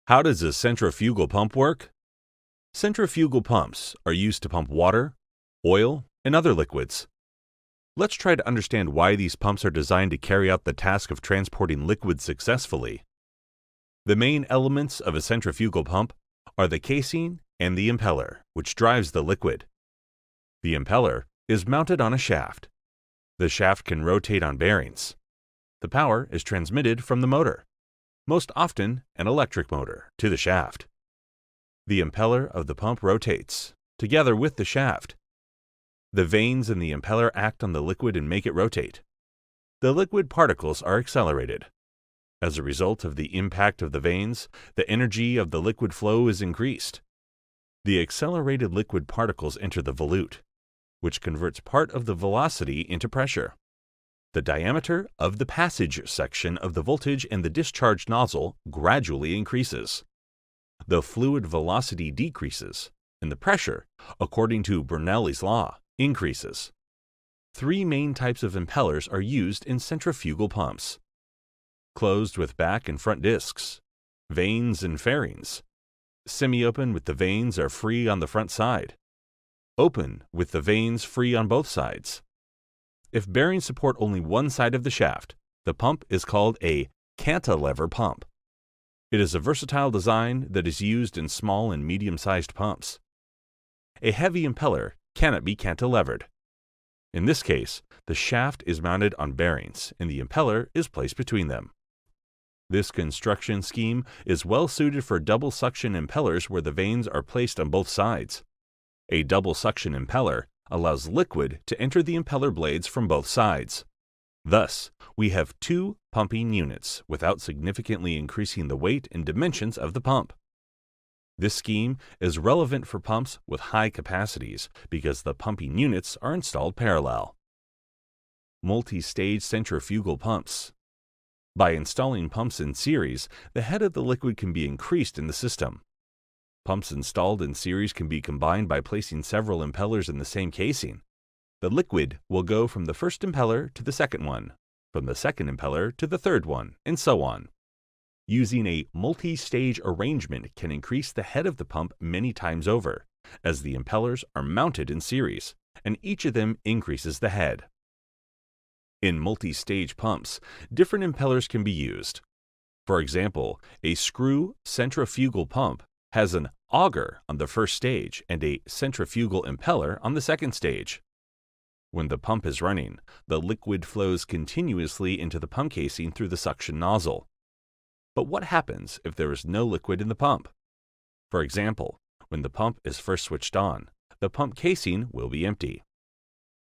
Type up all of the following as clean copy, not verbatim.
How does a centrifugal pump work? Centrifugal pumps are used to pump water, oil, and other liquids. Let's try to understand why these pumps are designed to carry out the task of transporting liquids successfully. The main elements of a centrifugal pump are the casing and the impeller, which drives the liquid. The impeller is mounted on a shaft. The shaft can rotate on bearings. The power is transmitted from the motor, most often an electric motor, to the shaft. The impeller of the pump rotates, together with the shaft. The vanes in the impeller act on the liquid and make it rotate. The liquid particles are accelerated. As a result of the impact of the vanes, the energy of the liquid flow is increased. The accelerated liquid particles enter the volute, which converts part of the velocity into pressure. The diameter of the passage section of the voltage in the discharge nozzle gradually increases. The fluid velocity decreases, and the pressure, according to Bernoulli's law, increases. Three main types of impellers are used in centrifugal pumps: closed with back and front discs, vanes and fairings. Semi-open with the vanes are free on the front side. Open with the vanes free on both sides. If bearings support only one side of the shaft, the pump is called a cantilever pump. It is a versatile design that is used in small and medium-sized pumps. A heavy impeller cannot be cantilevered. In this case, the shaft is mounted on bearings and the impeller is placed between them. This construction scheme is well suited for double suction impellers where the vanes are placed on both sides. A double suction impeller allows liquid to enter the impeller blades from both sides. Thus, we have two pumping units without significantly increasing the weight and dimensions of the pump. This scheme is relevant for pumps with high capacities because the pumping units are installed parallel. Multi-stage centrifugal pumps. By installing pumps in series, the head of the liquid can be increased in the system. Pumps installed in series can be combined by placing several impellers in the same casing. The liquid will go from the first impeller to the second one, from the second impeller to the third one, and so on. Using a multi-stage arrangement can increase the head of the pump many times over, as the impellers are mounted in series, and each of them increases the head. In multi-stage pumps, different impellers can be used. For example, a screw centrifugal pump has an auger on the first stage and a centrifugal impeller on the second stage. When the pump is running, the liquid flows continuously into the pump casing through the suction nozzle. But what happens if there is no liquid in the pump? For example, when the pump is first switched on, the pump casing will be empty.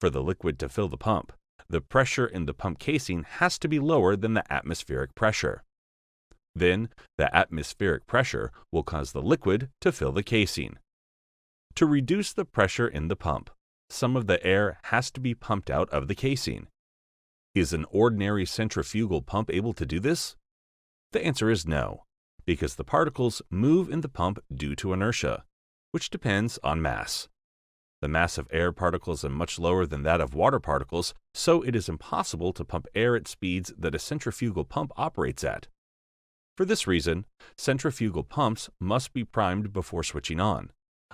For the liquid to fill the pump, the pressure in the pump casing has to be lower than the atmospheric pressure. Then, the atmospheric pressure will cause the liquid to fill the casing. To reduce the pressure in the pump, some of the air has to be pumped out of the casing. Is an ordinary centrifugal pump able to do this? The answer is no, because the particles move in the pump due to inertia, which depends on mass. The mass of air particles is much lower than that of water particles, so it is impossible to pump air at speeds that a centrifugal pump operates at. For this reason, centrifugal pumps must be primed before switching on,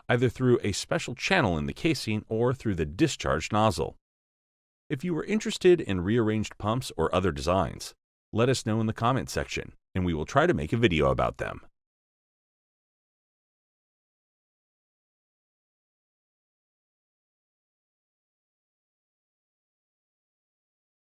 either through a special channel in the casing or through the discharge nozzle. If you are interested in rearranged pumps or other designs, let us know in the comment section, and we will try to make a video about them.